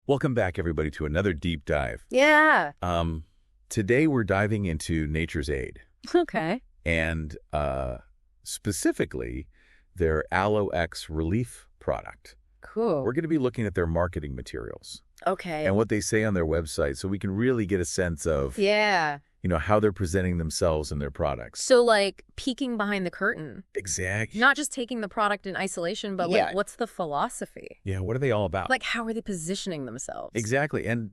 Welcome back, everybody, to another deep dive. Yeah. Today we're diving into Nature's Aid, Okay. and specifically their Aloe X Relief product. Cool. We're going to be looking at their marketing materials Okay. and what they say on their website, so we can really get a sense of, Yeah. how they're presenting themselves and their products. So, like, peeking behind the curtain. Exactly. Not just taking the product in isolation, but, like, what's the philosophy? Yeah, what are they all about? Like, how are they positioning themselves? Exactly. And,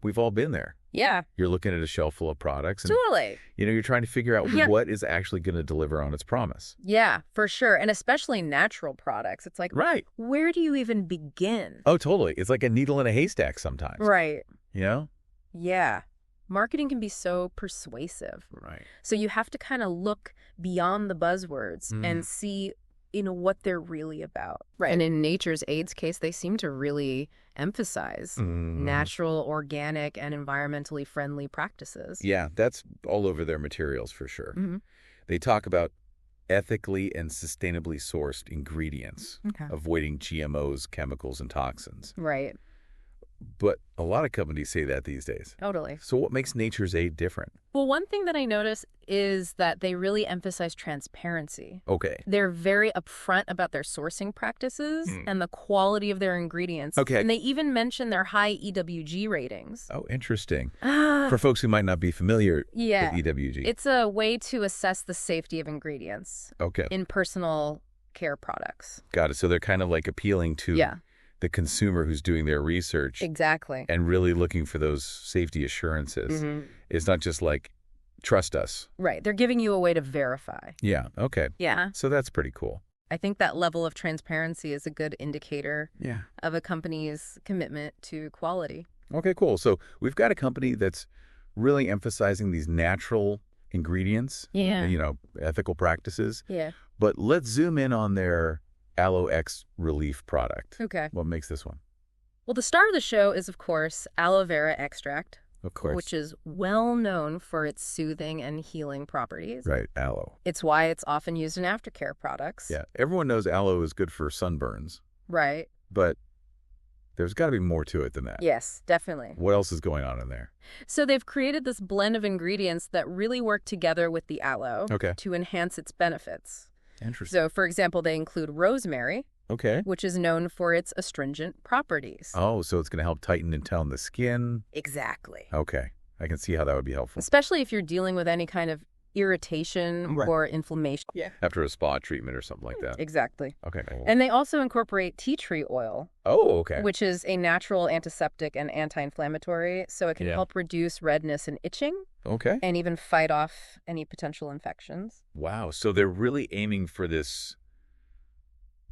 we've all been there. Yeah. You're looking at a shelf full of products, and, Totally. you're trying to figure out Yeah. what is actually going to deliver on its promise. Yeah, for sure. And especially natural products. It's like, Right. where do you even begin? Oh, totally. It's like a needle in a haystack sometimes. Right. You know? Yeah. Marketing can be so persuasive. Right. So you have to kind of look beyond the buzzwords and see, what they're really about. Right. And in Nature's Aid's case, they seem to really emphasize natural, organic, and environmentally friendly practices. Yeah, that's all over their materials for sure. Mm-hmm. They talk about ethically and sustainably sourced ingredients, Okay. avoiding GMOs, chemicals, and toxins. Right. But a lot of companies say that these days. Totally. So what makes Nature's Aid different? Well, one thing that I notice is that they really emphasize transparency. Okay. They're very upfront about their sourcing practices and the quality of their ingredients. Okay. And they even mention their high EWG ratings. Oh, interesting. For folks who might not be familiar Yeah. with EWG. It's a way to assess the safety of ingredients Okay. in personal care products. Got it. So they're kind of like appealing to Yeah. the consumer who's doing their research Exactly. and really looking for those safety assurances. It's not just like, trust us. Right. They're giving you a way to verify. Yeah. Okay. Yeah. So that's pretty cool. I think that level of transparency is a good indicator Yeah. of a company's commitment to quality. Okay, cool. So we've got a company that's really emphasizing these natural ingredients, Yeah. and, ethical practices. Yeah. But let's zoom in on their Aloe X Relief product. Okay. What makes this one? Well, the star of the show is, of course, aloe vera extract, Of course. which is well known for its soothing and healing properties. Right, aloe. It's why it's often used in aftercare products. Yeah, everyone knows aloe is good for sunburns, Right. but there's got to be more to it than that. Yes, definitely. What else is going on in there? So they've created this blend of ingredients that really work together with the aloe Okay. to enhance its benefits. Interesting. So, for example, they include rosemary, Okay. which is known for its astringent properties. Oh, so it's going to help tighten and tone the skin. Exactly. Okay. I can see how that would be helpful. Especially if you're dealing with any kind of irritation Right. or inflammation. Yeah. After a spa treatment or something like that. Exactly. Okay. And they also incorporate tea tree oil, Oh, okay. which is a natural antiseptic and anti-inflammatory, so it can Yeah. help reduce redness and itching Okay. and even fight off any potential infections. Wow. So they're really aiming for this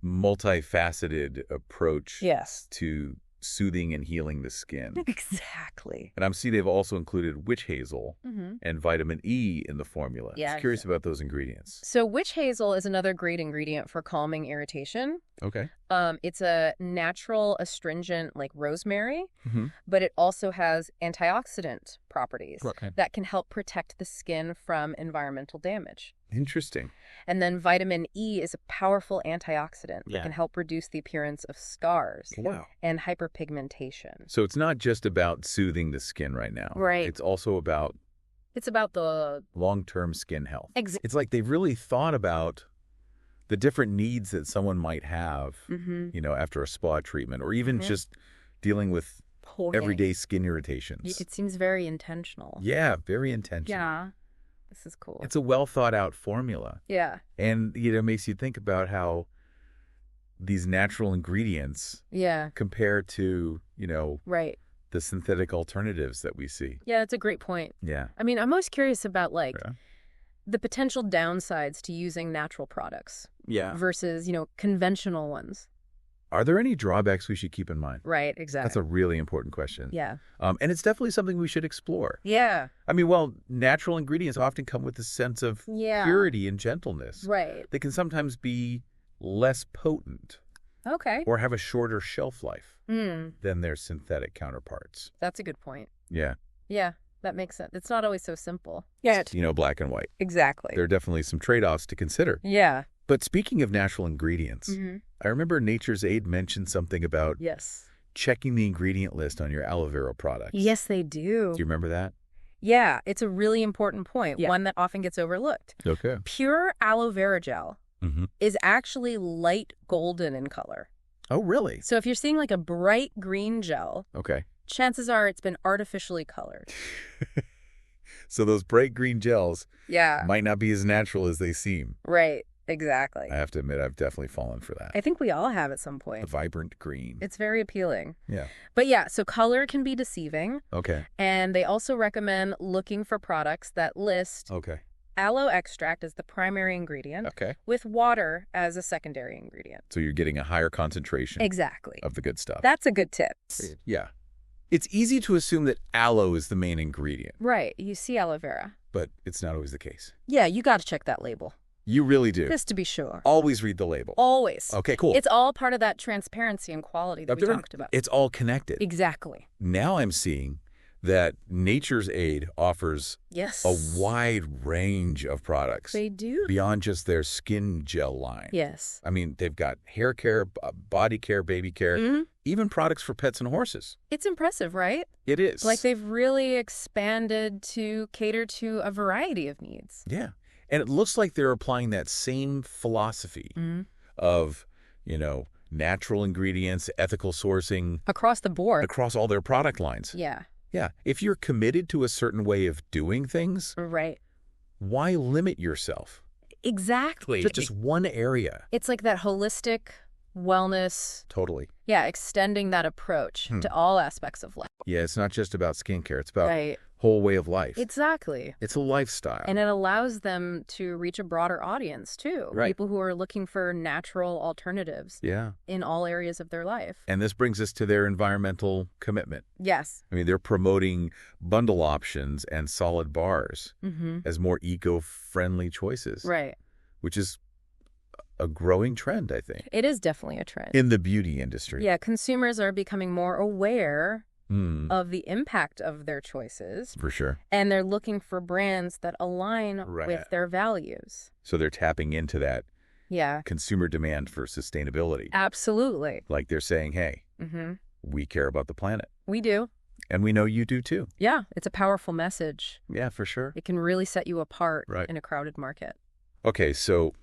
multifaceted approach Yes. to soothing and healing the skin. Exactly. And I see they've also included witch hazel Mm-hmm. and vitamin E in the formula. Yeah. Just curious about those ingredients. So witch hazel is another great ingredient for calming irritation. Okay. It's a natural astringent like rosemary, Mm-hmm. but it also has antioxidant properties Okay. that can help protect the skin from environmental damage. Interesting. And then vitamin E is a powerful antioxidant Yeah. that can help reduce the appearance of scars Wow. and hyperpigmentation. So it's not just about soothing the skin right now. Right. It's also about It's about the... long-term skin health. Ex- It's like they've really thought about the different needs that someone might have, mm-hmm. after a spa treatment, or even Mhm. just dealing with Okay. everyday skin irritations. It seems very intentional. Yeah, very intentional. Yeah. This is cool. It's a well thought out formula. Yeah. And, makes you think about how these natural ingredients Yeah. compare to, Right. the synthetic alternatives that we see. Yeah, that's a great point. Yeah. I mean, I'm most curious about, Yeah. the potential downsides to using natural products Yeah. versus, conventional ones. Are there any drawbacks we should keep in mind? Right, exactly. That's a really important question. Yeah. And it's definitely something we should explore. Yeah. I mean, well, natural ingredients often come with a sense of Yeah. purity and gentleness. Right. They can sometimes be less potent Okay. or have a shorter shelf life Mm, than their synthetic counterparts. that's a good point. Yeah. Yeah, that makes sense. It's not always so simple. Black and white. Exactly. There are definitely some trade-offs to consider. Yeah. But speaking of natural ingredients, Mm-hmm. I remember Nature's Aid mentioned something about Yes. checking the ingredient list on your aloe vera products. Yes, they do. Do you remember that? Yeah, it's a really important point, one that often gets overlooked. Okay. Pure aloe vera gel is actually light golden in color. Oh, really? So if you're seeing like a bright green gel, chances are it's been artificially colored. So those bright green gels Yeah. might not be as natural as they seem. Right. Exactly. I have to admit, I've definitely fallen for that. I think we all have at some point. The vibrant green. It's very appealing. Yeah. But yeah, so color can be deceiving. Okay. And they also recommend looking for products that list aloe extract as the primary ingredient with water as a secondary ingredient. So you're getting a higher concentration of the good stuff. That's a good tip. Yeah. It's easy to assume that aloe is the main ingredient. Right. You see aloe vera. But it's not always the case. Yeah, you got to check that label. You really do. Just to be sure. Always read the label. Always. Okay, cool. It's all part of that transparency and quality that we talked about. It's all connected. Exactly. Now I'm seeing that Nature's Aid offers a wide range of products. They do. Beyond just their skin gel line. Yes. I mean, they've got hair care, body care, baby care, even products for pets and horses. It's impressive, right? It is. Like they've really expanded to cater to a variety of needs. Yeah. And it looks like they're applying that same philosophy of, natural ingredients, ethical sourcing. Across the board. Across all their product lines. Yeah. Yeah. If you're committed to a certain way of doing things, why limit yourself? Exactly. Just one area. It's like that holistic wellness. Totally. Yeah, extending that approach to all aspects of life. Yeah, it's not just about skincare. It's about whole way of life. Exactly. It's a lifestyle. And it allows them to reach a broader audience, too. Right. People who are looking for natural alternatives in all areas of their life. And this brings us to their environmental commitment. Yes. I mean, they're promoting bundle options and solid bars as more eco-friendly choices. Right. Which is a growing trend, I think. It is definitely a trend. In the beauty industry. Yeah, consumers are becoming more aware of the impact of their choices. For sure. And they're looking for brands that align with their values. So they're tapping into that consumer demand for sustainability. Absolutely. Like they're saying, hey, we care about the planet. We do. And we know you do too. Yeah, it's a powerful message. Yeah, for sure. It can really set you apart in a crowded market. Okay, so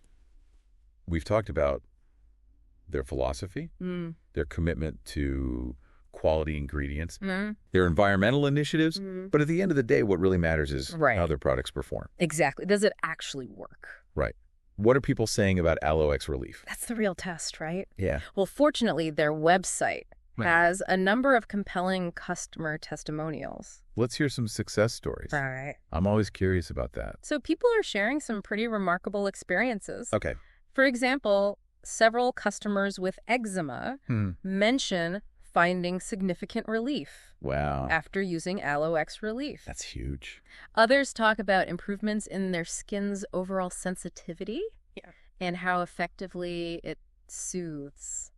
we've talked about their philosophy, their commitment to quality ingredients, their environmental initiatives, but at the end of the day, what really matters is how their products perform. Exactly. Does it actually work? Right. What are people saying about Aloe X Relief? That's the real test, right? Yeah. Well, fortunately, their website has a number of compelling customer testimonials. Let's hear some success stories. All right. I'm always curious about that. So people are sharing some pretty remarkable experiences. Okay. For example, several customers with eczema mention finding significant relief after using Aloe X Relief. That's huge. Others talk about improvements in their skin's overall sensitivity and how effectively it soothes,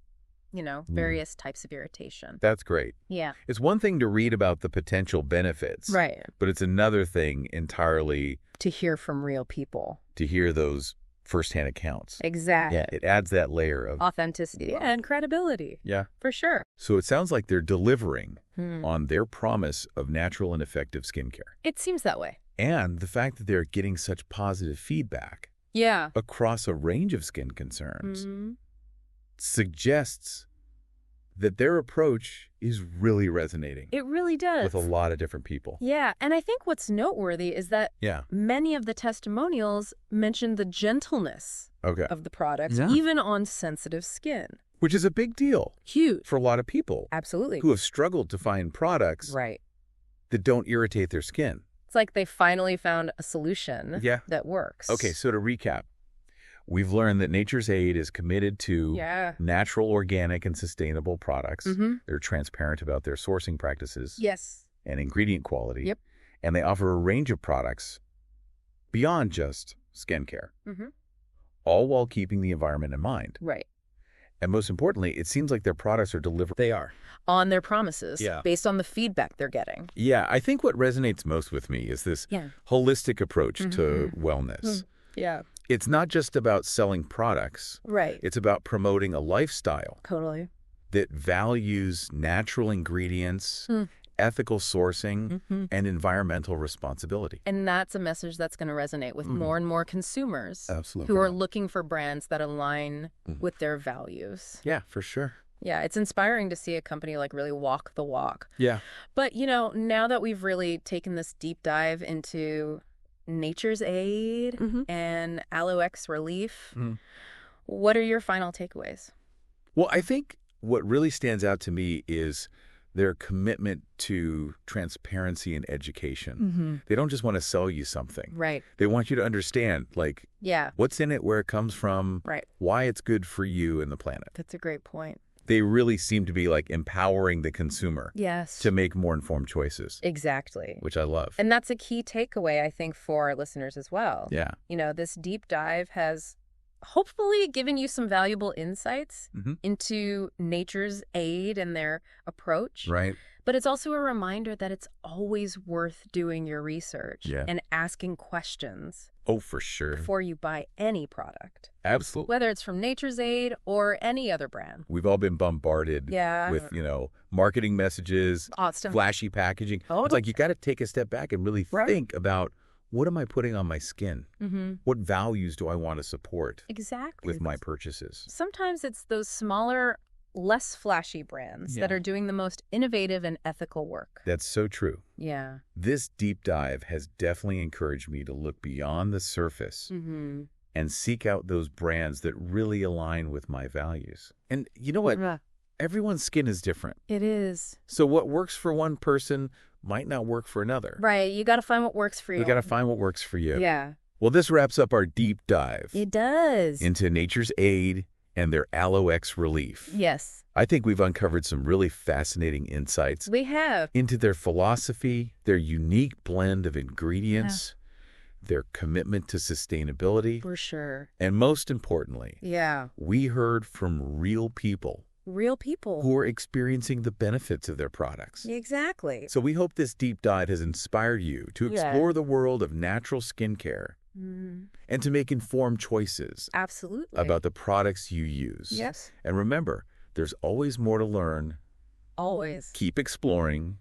various types of irritation. That's great. Yeah. It's one thing to read about the potential benefits. Right. But it's another thing entirely to hear from real people. To hear those firsthand accounts. Exactly. Yeah, it adds that layer of authenticity and credibility. Yeah. For sure. So it sounds like they're delivering on their promise of natural and effective skincare. It seems that way. And the fact that they're getting such positive feedback across a range of skin concerns suggests that their approach is really resonating. It really does. With a lot of different people. Yeah, and I think what's noteworthy is that many of the testimonials mention the gentleness of the products, even on sensitive skin. Which is a big deal. Huge. For a lot of people. Absolutely. Who have struggled to find products that don't irritate their skin. It's like they finally found a solution that works. Okay, so to recap. We've learned that Nature's Aid is committed to natural, organic, and sustainable products. They're transparent about their sourcing practices and ingredient quality. Yep. And they offer a range of products beyond just skincare, all while keeping the environment in mind. Right. And most importantly, it seems like their products are delivered. They are. On their promises, based on the feedback they're getting. Yeah, I think what resonates most with me is this holistic approach to wellness. Yeah. It's not just about selling products. Right. It's about promoting a lifestyle. Totally. that values natural ingredients, ethical sourcing, and environmental responsibility. And that's a message that's going to resonate with more and more consumers Absolutely. who are looking for brands that align with their values. Yeah, for sure. Yeah, it's inspiring to see a company like really walk the walk. Yeah. But, you know, now that we've really taken this deep dive into Nature's Aid and Aloe X Relief, what are your final takeaways? Well, I think what really stands out to me is their commitment to transparency and education. They don't just want to sell you something. Right. They want you to understand, like, what's in it, where it comes from, why it's good for you and the planet. That's a great point. They really seem to be, like, empowering the consumer to make more informed choices. Exactly. Which I love. And that's a key takeaway, I think, for our listeners as well. Yeah. You know, this deep dive has hopefully given you some valuable insights into Nature's Aid and their approach. Right. But it's also a reminder that it's always worth doing your research and asking questions. Oh, for sure. Before you buy any product. Absolutely. Whether it's from Nature's Aid or any other brand. We've all been bombarded with, you know, marketing messages, flashy packaging. It's like you got to take a step back and really think about, what am I putting on my skin? What values do I want to support with my purchases? Sometimes it's those smaller, less flashy brands that are doing the most innovative and ethical work. That's so true. Yeah. This deep dive has definitely encouraged me to look beyond the surface and seek out those brands that really align with my values. And you know what? Everyone's skin is different. It is. So what works for one person might not work for another. Right. You got to find what works for you. You got to find what works for you. Yeah. Well, this wraps up our deep dive. It does. Into Nature's Aid and their Aloe X Relief. Yes. I think we've uncovered some really fascinating insights. We have. Into their philosophy, their unique blend of ingredients, their commitment to sustainability. For sure. And most importantly, we heard from real people. Real people. Who are experiencing the benefits of their products. Exactly. So we hope this deep dive has inspired you to explore the world of natural skincare and to make informed choices. Absolutely. About the products you use. Yes. And remember, there's always more to learn. Always. Keep exploring,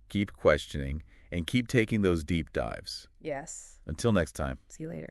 keep questioning, and keep taking those deep dives. Yes. Until next time. See you later.